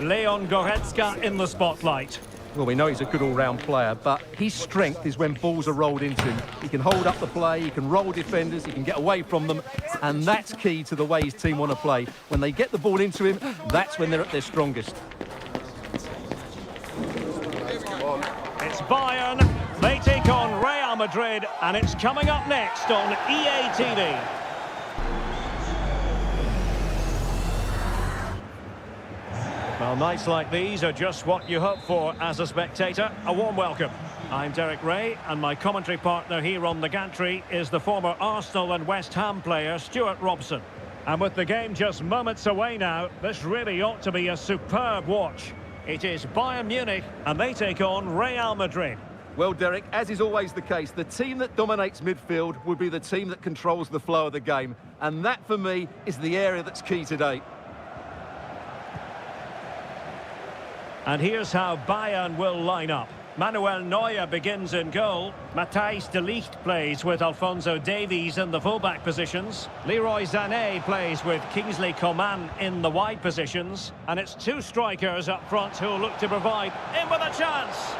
Leon Goretzka in the spotlight. Well, we know he's a good all-round player, but his strength is when balls are rolled into him. He can hold up the play, he can roll defenders, he can get away from them, and that's key to the way his team want to play. When they get the ball into him, that's when they're at their strongest. It's Bayern. They take on Real Madrid, and it's coming up next on EA TV. Well, nights like these are just what you hope for as a spectator. A warm welcome. I'm Derek Ray, and my commentary partner here on the gantry is the former Arsenal and West Ham player Stuart Robson. And with the game just moments away now, this really ought to be a superb watch. It is Bayern Munich, and they take on Real Madrid. Well, Derek, as is always the case, the team that dominates midfield will be the team that controls the flow of the game. And that, for me, is the area that's key today. And here's how Bayern will line up. Manuel Neuer begins in goal. Matthijs de Ligt plays with Alphonso Davies in the fullback positions. Leroy Sané plays with Kingsley Coman in the wide positions. And it's two strikers up front who'll look to provide in with a chance.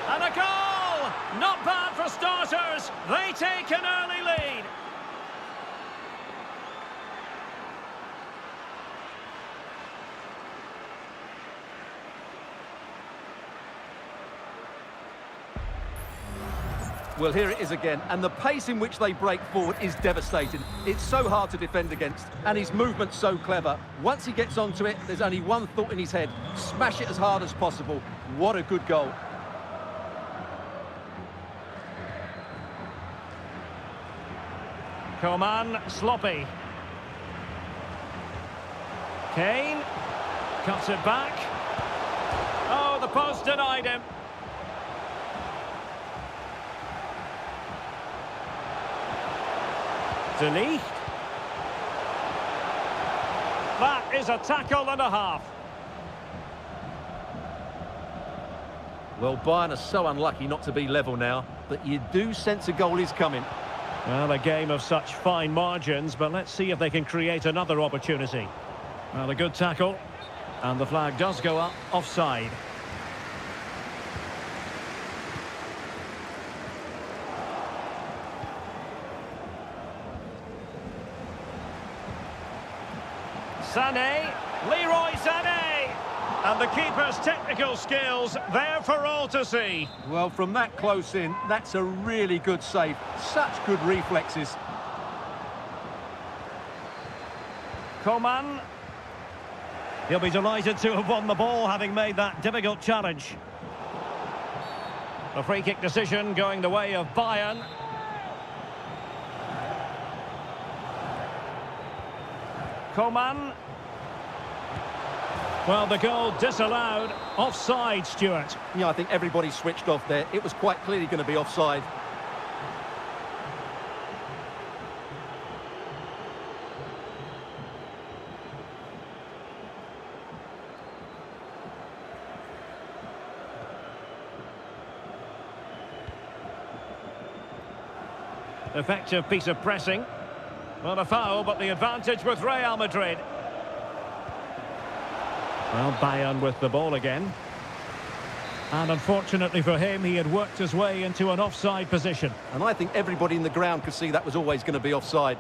And a goal! Not bad for starters. They take an early lead. Well, here it is again, and the pace in which they break forward is devastating. It's so hard to defend against, and his movement's so clever. Once he gets onto it, there's only one thought in his head: smash it as hard as possible. What a good goal. Coman, sloppy. Kane cuts it back. Oh, the post denied him. De Ligt. That is a tackle and a half. Well, Bayern are so unlucky not to be level now, but you do sense a goal is coming. Well, a game of such fine margins, but let's see if they can create another opportunity. Well, a good tackle, and the flag does go up, offside. Sané, Leroy Sané, and the keeper's technical skills there for all to see. Well, from that close in, that's a really good save. Such good reflexes. Coman. He'll be delighted to have won the ball, having made that difficult challenge. A free kick decision going the way of Bayern. Coman. Well, the goal disallowed. Offside, Stuart. Yeah, I think everybody switched off there. It was quite clearly going to be offside. Effective piece of pressing. Well, a foul, but the advantage with Real Madrid. Well, Bayern with the ball again. And unfortunately for him, he had worked his way into an offside position. And I think everybody in the ground could see that was always going to be offside.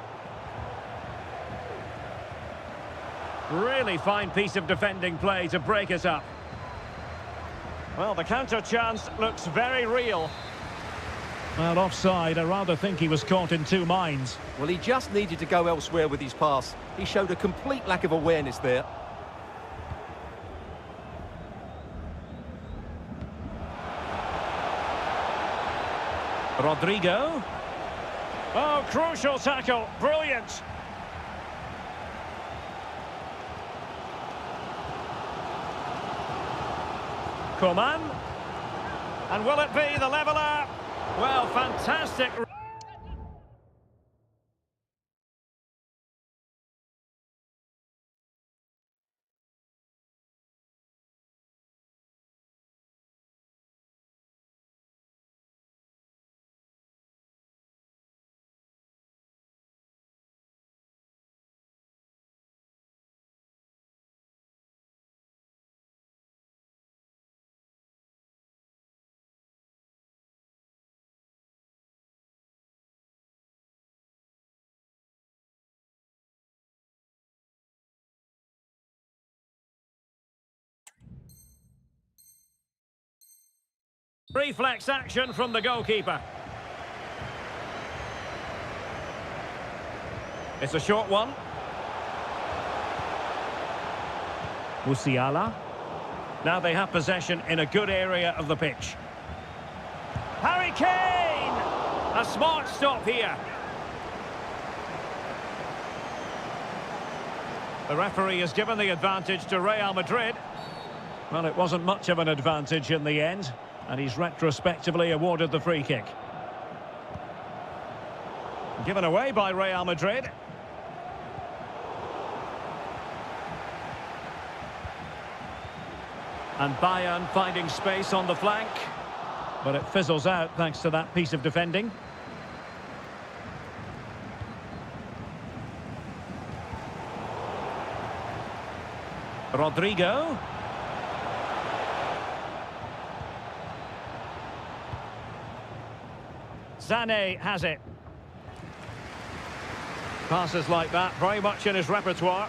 Really fine piece of defending play to break it up. Well, the counter chance looks very real. Well, offside, I rather think he was caught in two minds. Well, he just needed to go elsewhere with his pass. He showed a complete lack of awareness there. Rodrigo. Oh, crucial tackle. Brilliant. Coman. And will it be the leveller? Well, fantastic. Reflex action from the goalkeeper. It's a short one. Musiala. Now they have possession in a good area of the pitch. Harry Kane! A smart stop here. The referee has given the advantage to Real Madrid. Well, it wasn't much of an advantage in the end, and he's retrospectively awarded the free kick. Given away by Real Madrid. And Bayern finding space on the flank. But it fizzles out thanks to that piece of defending. Rodrigo. Sané has it. Passes like that, very much in his repertoire.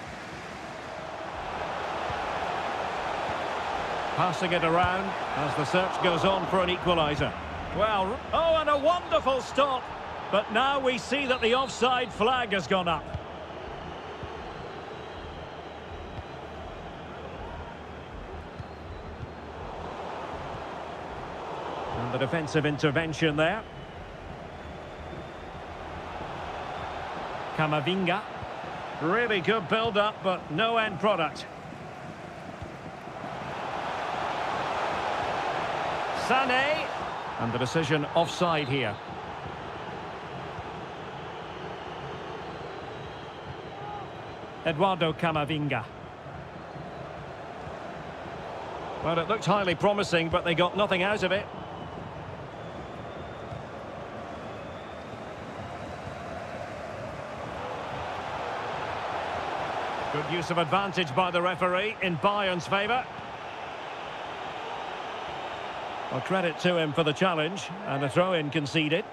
Passing it around as the search goes on for an equaliser. Well, oh, and a wonderful stop. But now we see that the offside flag has gone up. And the defensive intervention there. Camavinga. Really good build-up, but no end product. Sané. And the decision offside here. Eduardo Camavinga. Well, it looked highly promising, but they got nothing out of it. Good use of advantage by the referee in Bayern's favour. Well, credit to him for the challenge, and a throw-in conceded.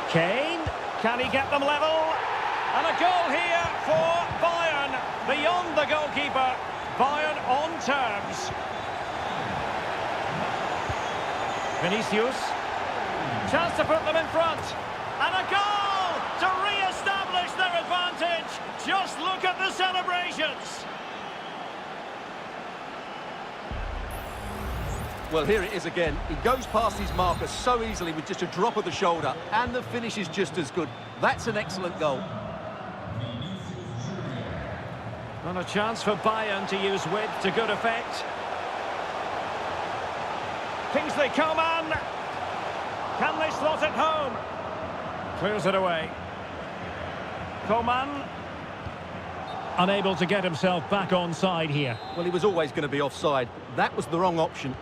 Kane, can he get them level? And a goal here for Bayern, beyond the goalkeeper. Bayern on terms. Vinicius, chance to put them in front, and a goal to re-establish their advantage. Just look at the celebrations. Well, here it is again. He goes past his marker so easily with just a drop of the shoulder, and the finish is just as good. That's an excellent goal. And a chance for Bayern to use width to good effect. Kingsley Coman. Can they slot it home? Clears it away. Coman. Unable to get himself back onside here. Well, he was always going to be offside. That was the wrong option.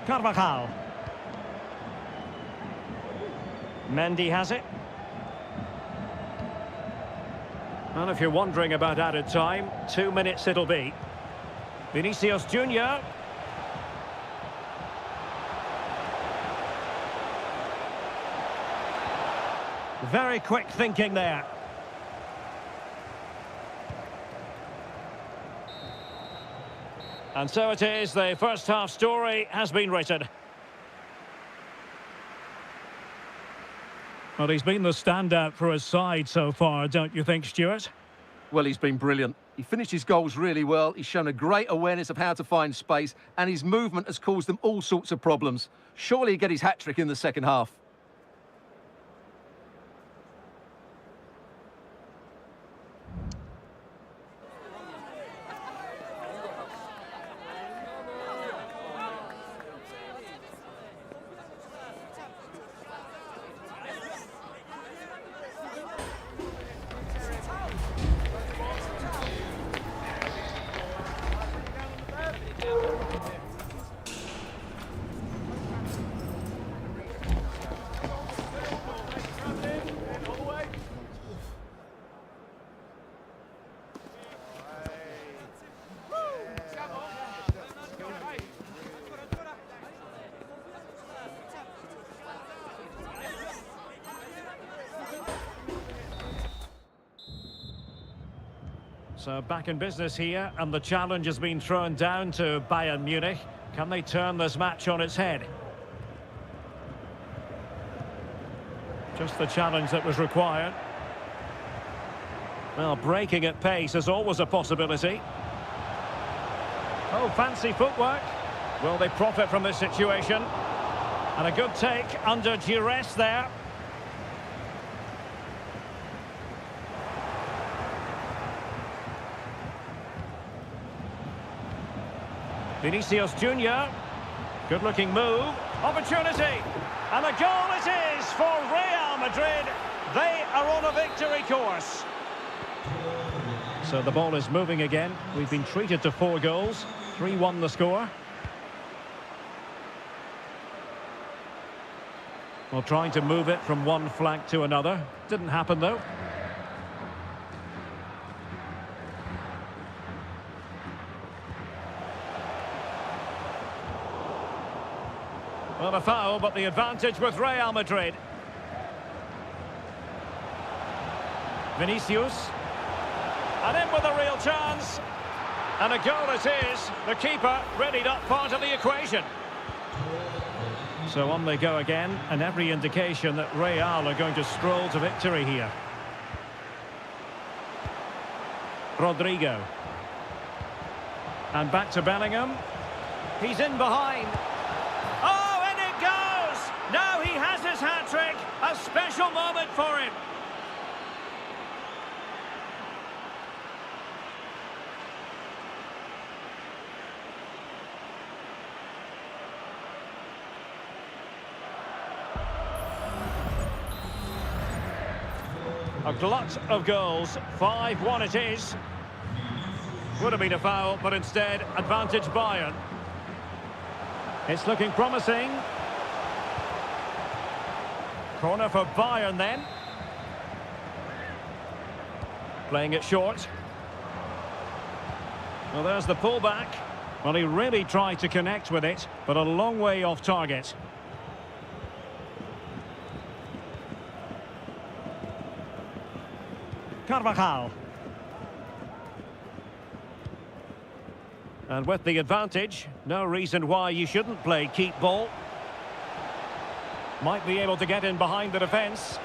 Carvajal. Mendy has it. And if you're wondering about added time, 2 minutes it'll be. Vinicius Junior. Very quick thinking there. And so it is, the first half story has been written. Well, he's been the standout for his side so far, don't you think, Stuart? Well, he's been brilliant. He finished his goals really well. He's shown a great awareness of how to find space, and his movement has caused them all sorts of problems. Surely he'll get his hat-trick in the second half. So back in business here, and the challenge has been thrown down to Bayern Munich. Can they turn this match on its head? Just the challenge that was required. Well, breaking at pace is always a possibility. Oh, fancy footwork. Will they profit from this situation? And a good take under duress there. Vinicius Junior. Good-looking move. Opportunity. And a goal it is for Real Madrid. They are on a victory course. So the ball is moving again. We've been treated to 4 goals. 3-1 the score. Well, trying to move it from one flank to another. Didn't happen, though. Well, a foul, but the advantage with Real Madrid. Vinicius. And in with a real chance. And a goal it is. The keeper readied up part of the equation. So on they go again, and every indication that Real are going to stroll to victory here. Rodrigo. And back to Bellingham. He's in behind. Oh, and it goes! Now he has his hat-trick. A special moment for him. A glut of goals, 5-1 it is. Would have been a foul, but instead, advantage Bayern. It's looking promising. Corner for Bayern then. Playing it short. Well, there's the pullback. Well, he really tried to connect with it, but a long way off target. Carvajal. And with the advantage, no reason why you shouldn't play keep ball. Might be able to get in behind the defence.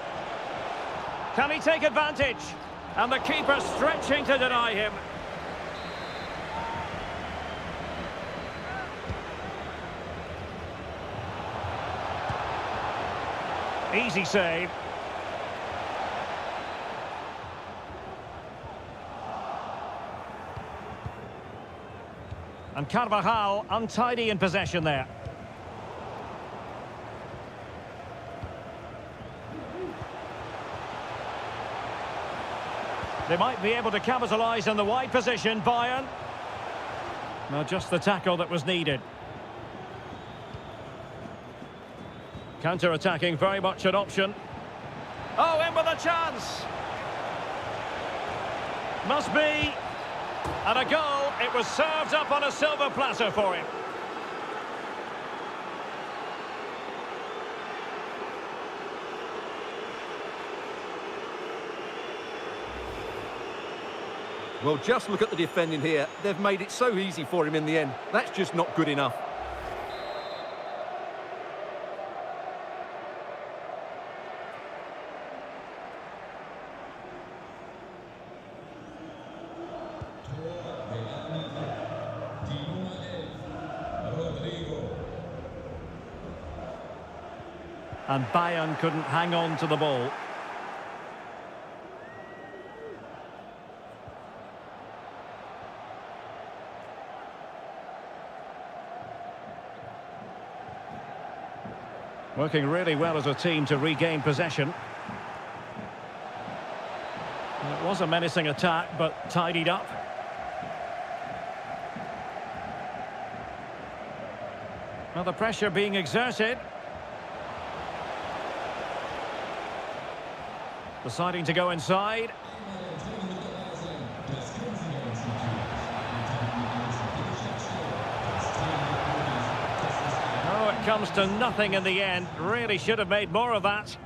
Can he take advantage? And the keeper stretching to deny him. Easy save. And Carvajal untidy in possession there. They might be able to capitalise in the wide position, Bayern. Now just the tackle that was needed. Counter-attacking, very much an option. Oh, in with a chance! Must be. And a goal. It was served up on a silver platter for him. Well, just look at the defending here. They've made it so easy for him in the end. That's just not good enough. And Bayern couldn't hang on to the ball. Working really well as a team to regain possession. It was a menacing attack, but tidied up. Well, the pressure being exerted. Deciding to go inside. Oh, it comes to nothing in the end. Really should have made more of that.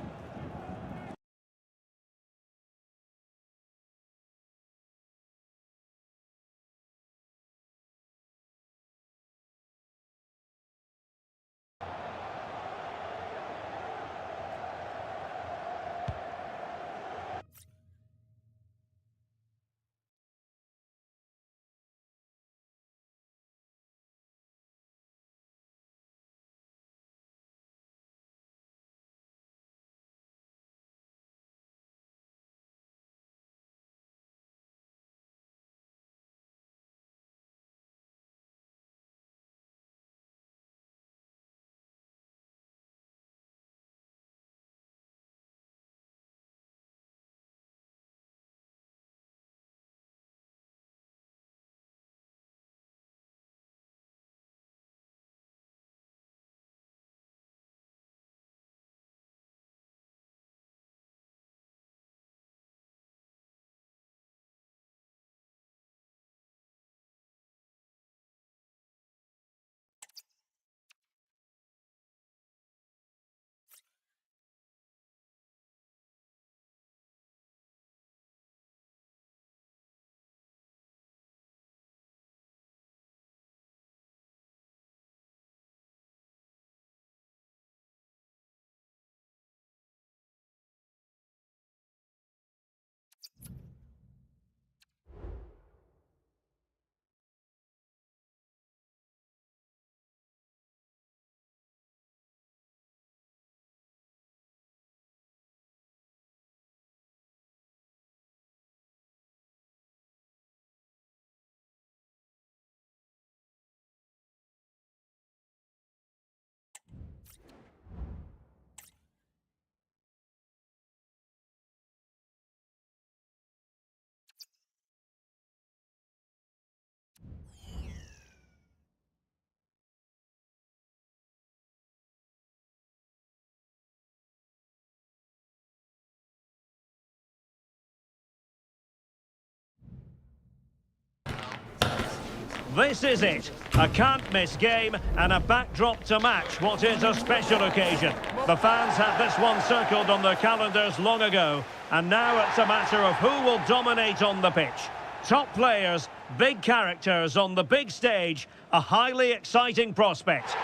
This is it. A can't-miss game and a backdrop to match what is a special occasion. The fans had this one circled on their calendars long ago, and now it's a matter of who will dominate on the pitch. Top players, big characters on the big stage, a highly exciting prospect.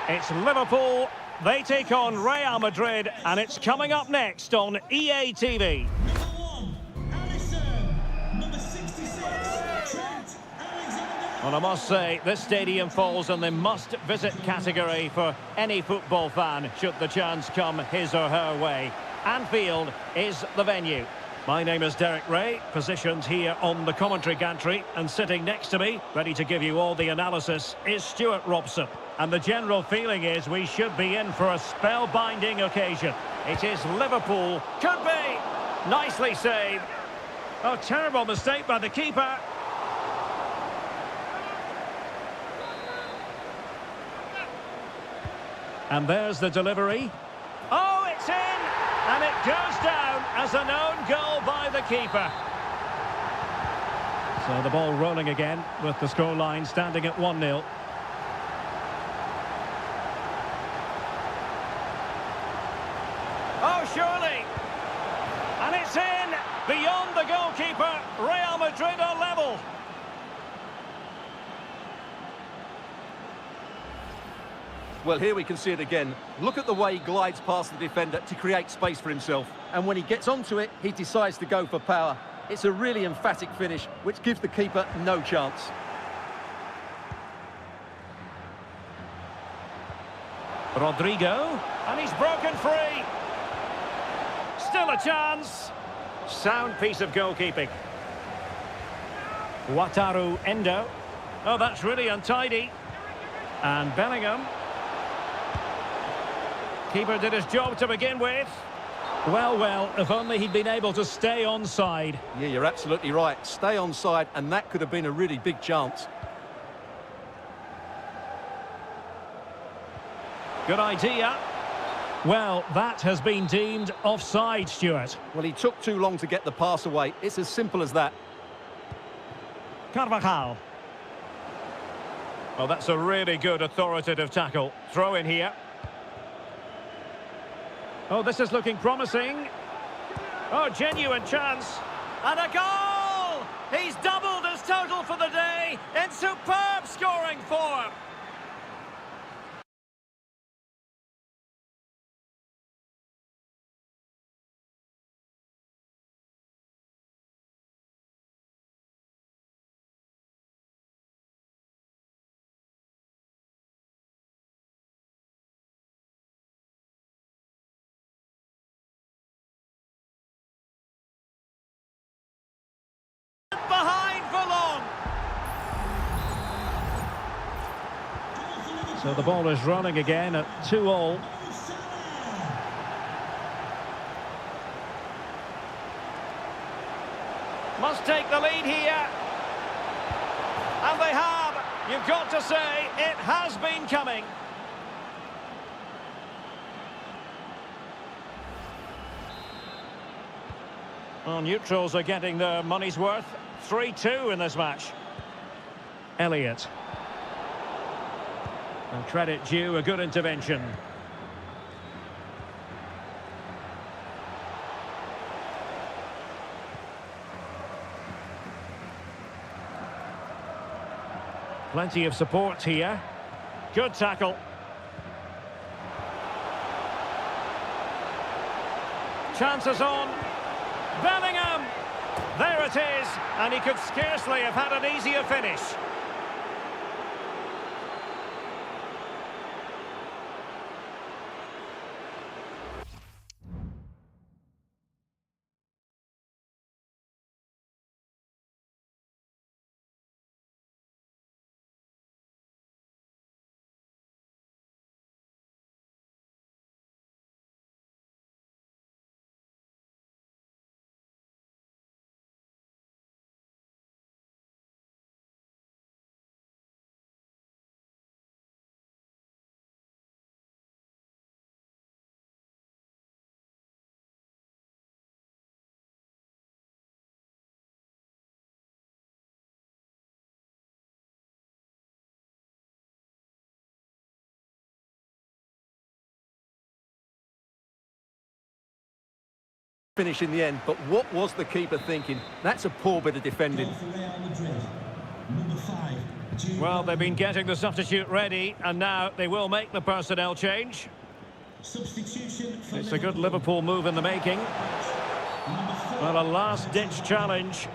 It's Liverpool, they take on Real Madrid, and it's coming up next on EA TV. Well, I must say, this stadium falls in the must-visit category for any football fan, should the chance come his or her way. Anfield is the venue. My name is Derek Ray, positioned here on the commentary gantry, and sitting next to me, ready to give you all the analysis, is Stuart Robson. And the general feeling is we should be in for a spellbinding occasion. It is Liverpool. Could be! Nicely saved. Oh, terrible mistake by the keeper. And there's the delivery. Oh, it's in! And it goes down as an own goal by the keeper. So the ball rolling again with the scoreline standing at 1-0. Oh, surely! And it's in! Beyond the goalkeeper, Real Madrid are level. Well, here we can see it again. Look at the way he glides past the defender to create space for himself. And when he gets onto it, he decides to go for power. It's a really emphatic finish, which gives the keeper no chance. Rodrigo, and he's broken free. Still a chance. Sound piece of goalkeeping. Wataru Endo. Oh, that's really untidy. And Bellingham. Keeper did his job to begin with. Well, if only he'd been able to stay onside. Yeah, you're absolutely right. Stay onside, and that could have been a really big chance. Good idea. Well, that has been deemed offside, Stuart. Well, he took too long to get the pass away. It's as simple as that. Carvajal. Well, that's a really good authoritative tackle. Throw in here. Oh, this is looking promising. Oh, genuine chance. And a goal! He's doubled his total for the day in superb scoring form. Behind for long. So the ball is running again at 2-2. Must take the lead here. And they have. You've got to say, it has been coming. Well, neutrals are getting their money's worth. 3-2 in this match. Elliott. And credit due, a good intervention. Plenty of support here. Good tackle. Chances on. Bellingham! There it is, and he could scarcely have had an easier finish. finish in the end, but what was the keeper thinking? That's a poor bit of defending. Well, they've been getting the substitute ready, and now they will make the personnel change. It's a good Liverpool move in the making. Well, a last-ditch challenge.